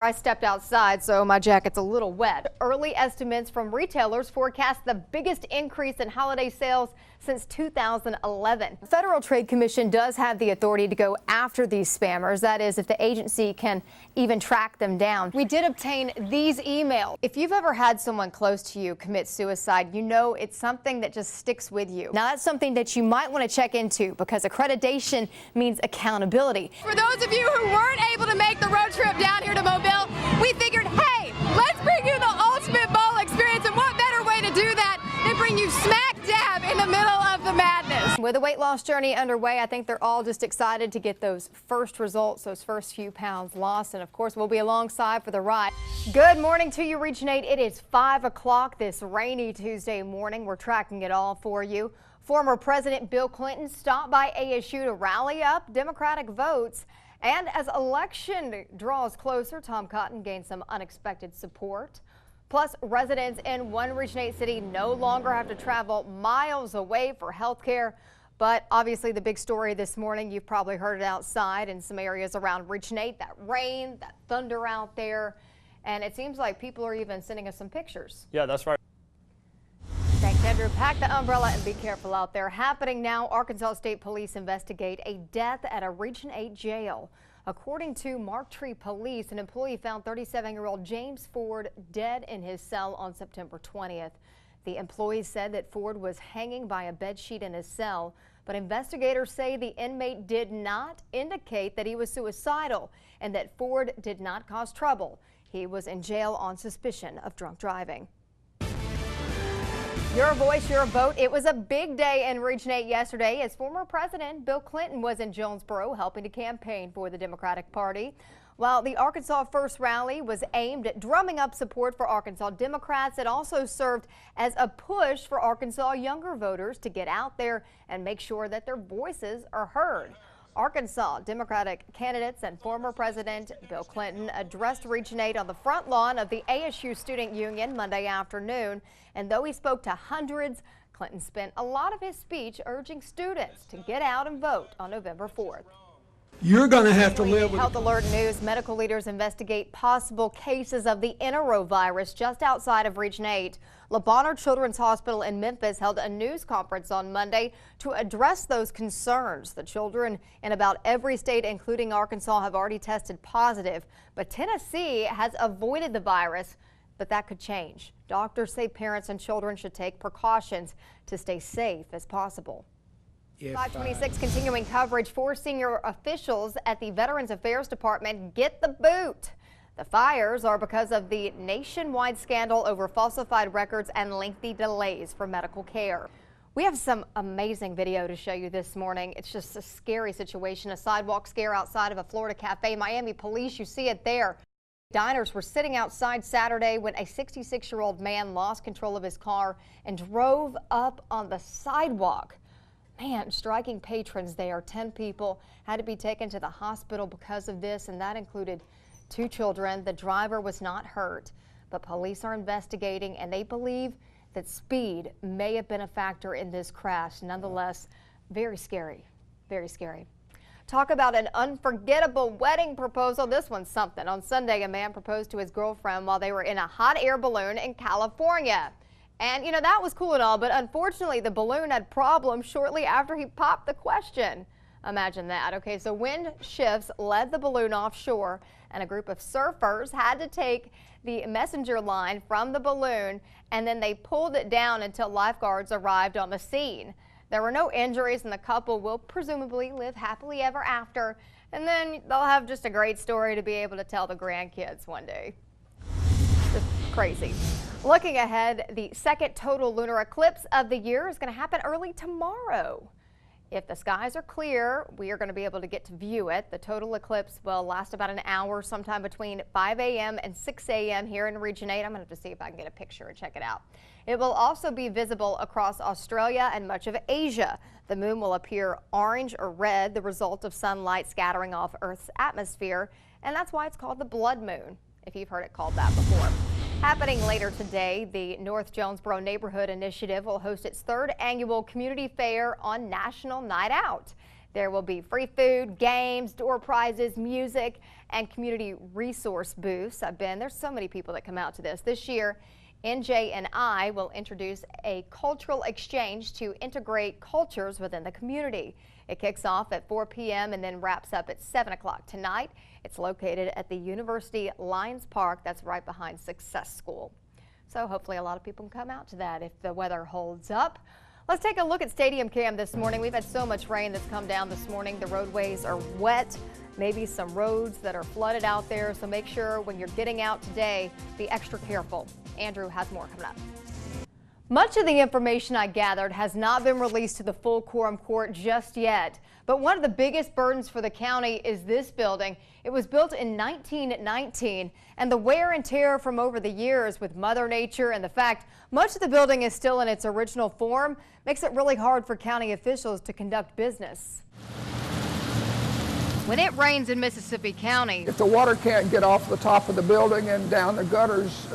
I stepped outside, so my jacket's a little wet. Early estimates from retailers forecast the biggest increase in holiday sales since 2011. The Federal Trade Commission does have the authority to go after these spammers. That is, if the agency can even track them down. We did obtain these emails. If you've ever had someone close to you commit suicide, you know it's something that just sticks with you. Now, that's something that you might want to check into because accreditation means accountability. For those of you who weren't able to make the road trip down here to Mobile, we figured, hey, let's bring you the ultimate bowl experience, and what better way to do that than bring you smack dab in the middle of the madness. With the weight loss journey underway, I think they're all just excited to get those first results, those first few pounds lost, and of course we'll be alongside for the ride. Good morning to you, Region 8. It is 5 o'clock this rainy Tuesday morning. We're tracking it all for you. Former President Bill Clinton stopped by ASU to rally up Democratic votes. And as election draws closer, Tom Cotton gained some unexpected support. Plus, residents in one Region 8 city no longer have to travel miles away for health care. But obviously the big story this morning, you've probably heard it outside in some areas around Region 8, that rain, that thunder out there. And it seems like people are even sending us some pictures. Yeah, that's right. Thanks, Andrew. Pack the umbrella and be careful out there. Happening now, Arkansas State Police investigate a death at a Region 8 jail. According to Mark Tree Police, an employee found 37-year-old James Ford dead in his cell on September 20th. The employee said that Ford was hanging by a bedsheet in his cell, but investigators say the inmate did not indicate that he was suicidal and that Ford did not cause trouble. He was in jail on suspicion of drunk driving. Your voice, your vote. It was a big day in Region 8 yesterday as former President Bill Clinton was in Jonesboro helping to campaign for the Democratic Party. While the Arkansas First rally was aimed at drumming up support for Arkansas Democrats, it also served as a push for Arkansas younger voters to get out there and make sure that their voices are heard. Arkansas Democratic candidates and former President Bill Clinton addressed Region 8 on the front lawn of the ASU Student Union Monday afternoon. And though he spoke to hundreds, Clinton spent a lot of his speech urging students to get out and vote on November 4th. You're going to have to live with Health Alert News. Medical leaders investigate possible cases of the enterovirus just outside of Region 8. Le Bonheur Children's Hospital in Memphis held a news conference on Monday to address those concerns. The children in about every state, including Arkansas, have already tested positive, but Tennessee has avoided the virus. But that could change. Doctors say parents and children should take precautions to stay safe as possible. 526 continuing coverage. 4 senior officials at the Veterans Affairs Department get the boot. The fires are because of the nationwide scandal over falsified records and lengthy delays for medical care. We have some amazing video to show you this morning. It's just a scary situation. A sidewalk scare outside of a Florida cafe. Miami police, you see it there. Diners were sitting outside Saturday when a 66-year-old man lost control of his car and drove up on the sidewalk. Man, striking patrons there. 10 people had to be taken to the hospital because of this, and that included 2 children. The driver was not hurt, but police are investigating, and they believe that speed may have been a factor in this crash. Nonetheless, very scary, very scary. Talk about an unforgettable wedding proposal. This one's something. On Sunday, a man proposed to his girlfriend while they were in a hot air balloon in California. And, you know, that was cool and all, but unfortunately, the balloon had problems shortly after he popped the question. Imagine that. Okay, so wind shifts led the balloon offshore, and a group of surfers had to take the messenger line from the balloon, and then they pulled it down until lifeguards arrived on the scene. There were no injuries, and the couple will presumably live happily ever after, and then they'll have just a great story to be able to tell the grandkids one day. Just crazy. Looking ahead, the second total lunar eclipse of the year is going to happen early tomorrow. If the skies are clear, we are going to be able to get to view it. The total eclipse will last about an hour, sometime between 5 a.m. and 6 a.m. here in Region 8. I'm going to have to see if I can get a picture and check it out. It will also be visible across Australia and much of Asia. The moon will appear orange or red, the result of sunlight scattering off Earth's atmosphere, and that's why it's called the blood moon, if you've heard it called that before. Happening later today, the North Jonesboro Neighborhood Initiative will host its 3rd annual community fair on National Night Out. There will be free food, games, door prizes, music, and community resource booths. There's so many people that come out to this. This year, NJ&I will introduce a cultural exchange to integrate cultures within the community. It kicks off at 4 p.m. and then wraps up at 7 o'clock tonight. It's located at the University Lions Park. That's right behind Success School. So hopefully a lot of people can come out to that if the weather holds up. Let's take a look at Stadium Cam this morning. We've had so much rain that's come down this morning. The roadways are wet, maybe some roads that are flooded out there. So make sure when you're getting out today, be extra careful. Andrew has more coming up. Much of the information I gathered has not been released to the full quorum court just yet. But one of the biggest burdens for the county is this building. It was built in 1919, and the wear and tear from over the years with Mother Nature and the fact much of the building is still in its original form makes it really hard for county officials to conduct business. When it rains in Mississippi County, if the water can't get off the top of the building and down the gutters,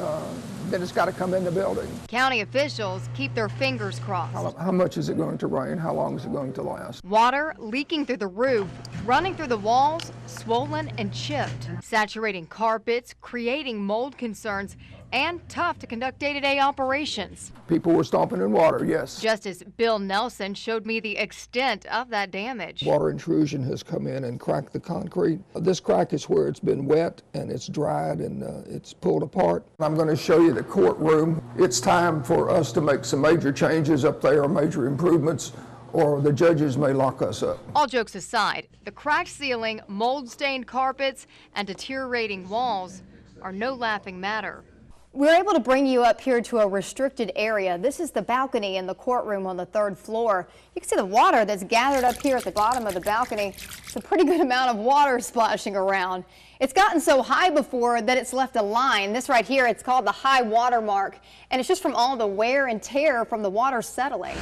then it's got to come in the building. County officials keep their fingers crossed. How much is it going to rain? How long is it going to last? Water leaking through the roof, running through the walls, swollen and chipped, saturating carpets, creating mold concerns, and tough to conduct day-to-day operations. People were stomping in water, yes. Justice Bill Nelson showed me the extent of that damage. Water intrusion has come in and cracked the concrete. This crack is where it's been wet and it's dried and it's pulled apart. I'm going to show you the courtroom. It's time for us to make some major changes up there, major improvements, or the judges may lock us up. All jokes aside, the cracked ceiling, mold-stained carpets, and deteriorating walls are no laughing matter. We're able to bring you up here to a restricted area. This is the balcony in the courtroom on the 3rd floor. You can see the water that's gathered up here at the bottom of the balcony. It's a pretty good amount of water splashing around. It's gotten so high before that it's left a line. This right here, it's called the high water mark, and it's just from all the wear and tear from the water settling.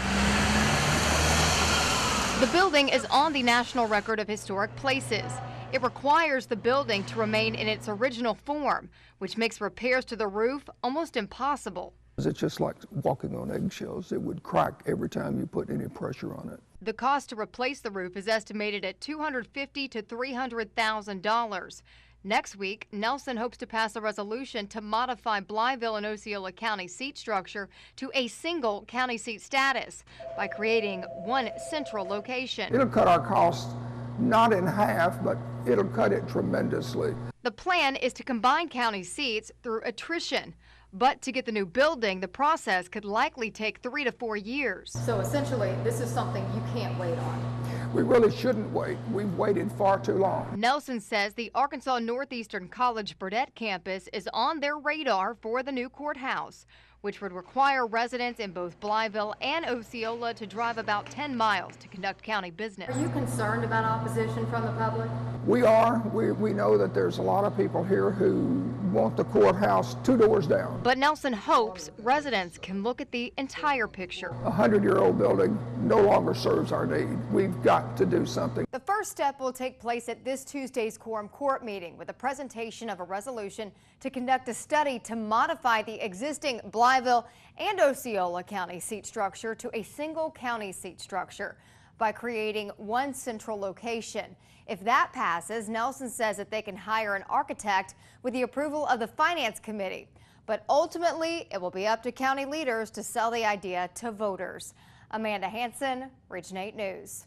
The building is on the National Record of Historic Places. It requires the building to remain in its original form, which makes repairs to the roof almost impossible. It's just like walking on eggshells. It would crack every time you put any pressure on it. The cost to replace the roof is estimated at $250,000 to $300,000. Next week, Nelson hopes to pass a resolution to modify Blytheville and Osceola County seat structure to a single county seat status by creating one central location. It'll cut our costs not in half, but it'll cut it tremendously. The plan is to combine county seats through attrition. But to get the new building, the process could likely take 3 to 4 years. So essentially, this is something you can't wait on. We really shouldn't wait. We've waited far too long. Nelson says the Arkansas Northeastern College Burdett campus is on their radar for the new courthouse, which would require residents in both Blytheville and Osceola to drive about 10 miles to conduct county business. Are you concerned about opposition from the public? We are. We know that there's a lot of people here who want the courthouse 2 doors down. But Nelson hopes residents can look at the entire picture. A 100-year-old building no longer serves our need. We've got to do something. The first step will take place at this Tuesday's quorum court meeting with a presentation of a resolution to conduct a study to modify the existing Blytheville and Osceola County seat structure to a single county seat structure by creating one central location. If that passes, Nelson says that they can hire an architect with the approval of the Finance Committee. But ultimately, it will be up to county leaders to sell the idea to voters. Amanda Hanson, Region 8 News.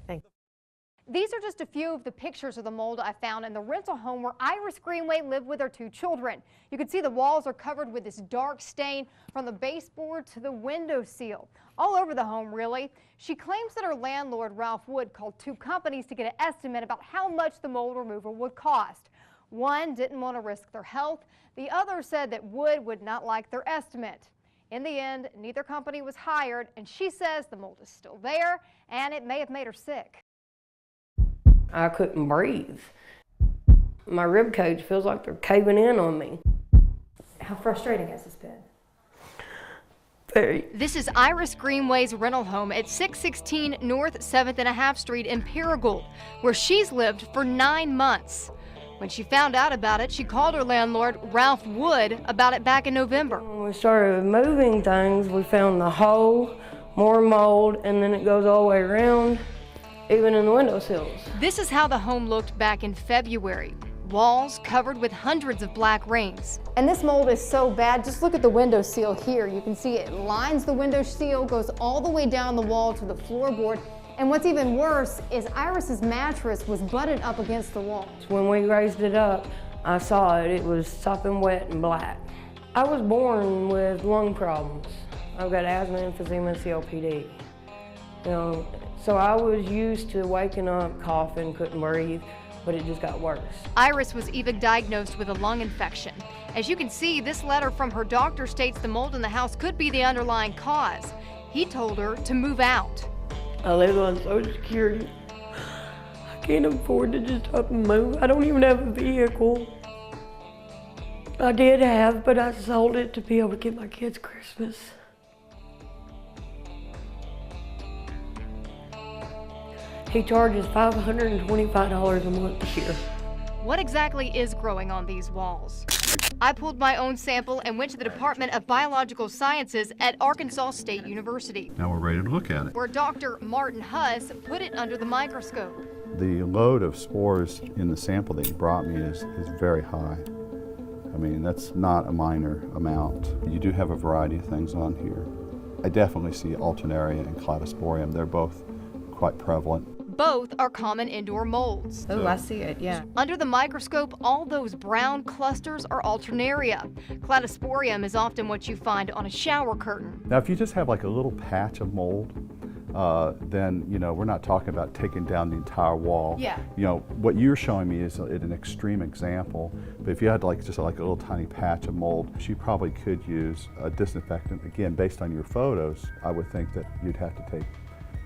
Thank you. These are just a few of the pictures of the mold I found in the rental home where Iris Greenway lived with her 2 children. You can see the walls are covered with this dark stain from the baseboard to the window seal. All over the home, really. She claims that her landlord, Ralph Wood, called 2 companies to get an estimate about how much the mold removal would cost. One didn't want to risk their health. The other said that Wood would not like their estimate. In the end, neither company was hired, and she says the mold is still there, and it may have made her sick. I couldn't breathe. My rib cage feels like they're caving in on me. How frustrating has this been? Very. This is Iris Greenway's rental home at 616 North 7th and a half Street in Paragould, where she's lived for 9 months. When she found out about it, she called her landlord, Ralph Wood, about it back in November. When we started moving things, we found the hole, more mold, and then it goes all the way around. even in the windowsills. This is how the home looked back in February. Walls covered with hundreds of black rings. And this mold is so bad, just look at the window seal here. You can see it lines the window seal, goes all the way down the wall to the floorboard. And what's even worse is Iris's mattress was butted up against the wall. When we raised it up, I saw it. It was sopping wet and black. I was born with lung problems. I've got asthma, emphysema, and COPD. So I was used to waking up, coughing, couldn't breathe, but it just got worse. Iris was even diagnosed with a lung infection. As you can see, this letter from her doctor states the mold in the house could be the underlying cause. He told her to move out. I live on Social Security. I can't afford to just up and move. I don't even have a vehicle. I did have, but I sold it to be able to get my kids Christmas. He charges $525 a month this year. What exactly is growing on these walls? I pulled my own sample and went to the Department of Biological Sciences at Arkansas State University. Now we're ready to look at it. Where Dr. Martin Huss put it under the microscope. The load of spores in the sample that you brought me is very high. I mean, that's not a minor amount. You do have a variety of things on here. I definitely see Alternaria and Cladosporium. They're both quite prevalent. Both are common indoor molds. Oh, I see it, yeah. Under the microscope, all those brown clusters are Alternaria. Cladosporium is often what you find on a shower curtain. Now, if you just have like a little patch of mold, then, we're not talking about taking down the entire wall. Yeah. What you're showing me is an extreme example, but if you had just like a little tiny patch of mold, you probably could use a disinfectant. Again, based on your photos, I would think that you'd have to take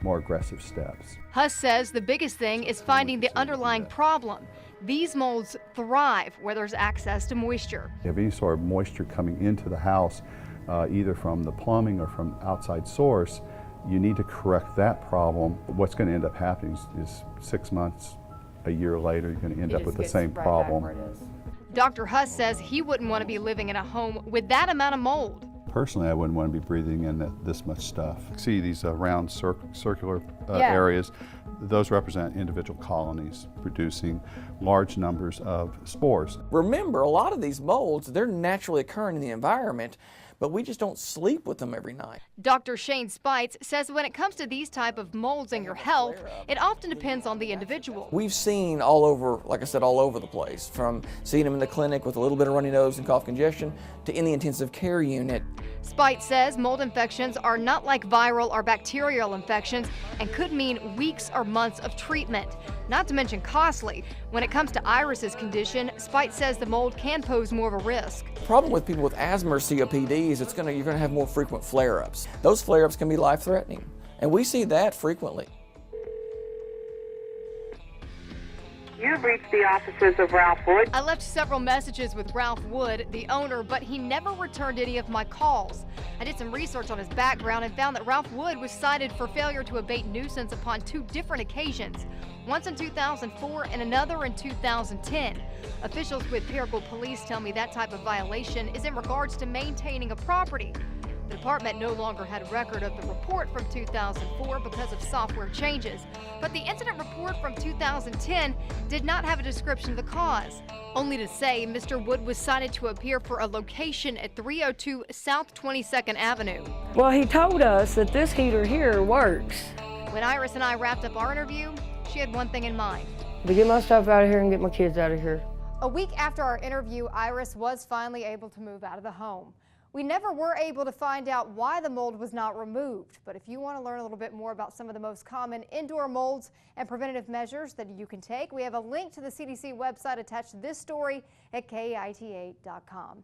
more aggressive steps. Huss says the biggest thing is finding the underlying problem. These molds thrive where there's access to moisture. If any sort of moisture coming into the house, either from the plumbing or from outside source, you need to correct that problem. What's going to end up happening is 6 months, a year later, you're going to end up with the same problem. Dr. Huss says he wouldn't want to be living in a home with that amount of mold. Personally, I wouldn't want to be breathing in this much stuff. See these round circular areas? Those represent individual colonies producing large numbers of spores. Remember, a lot of these molds, they're naturally occurring in the environment, but we just don't sleep with them every night. Dr. Shane Spites says when it comes to these type of molds and your health, it often depends on the individual. We've seen all over, like I said, all over the place, from seeing them in the clinic with a little bit of runny nose and cough congestion to in the intensive care unit. Spites says mold infections are not like viral or bacterial infections and could mean weeks or months of treatment, not to mention costly. When it comes to Iris's condition, Spites says the mold can pose more of a risk. The problem with people with asthma or COPD is you're going to have more frequent flare-ups. Those flare-ups can be life-threatening, and we see that frequently. You've reached the offices of Ralph Wood. I left several messages with Ralph Wood, the owner, but he never returned any of my calls. I did some research on his background and found that Ralph Wood was cited for failure to abate nuisance upon 2 different occasions, once in 2004 and another in 2010. Officials with Paragould Police tell me that type of violation is in regards to maintaining a property. The department no longer had a record of the report from 2004 because of software changes, but the incident report from 2010 did not have a description of the cause, only to say Mr. Wood was cited to appear for a location at 302 South 22nd Avenue. Well, he told us that this heater here works. When Iris and I wrapped up our interview, she had one thing in mind. To get my stuff out of here and get my kids out of here. A week after our interview, Iris was finally able to move out of the home. We never were able to find out why the mold was not removed, but if you want to learn a little bit more about some of the most common indoor molds and preventative measures that you can take, we have a link to the CDC website attached to this story at KITA.com.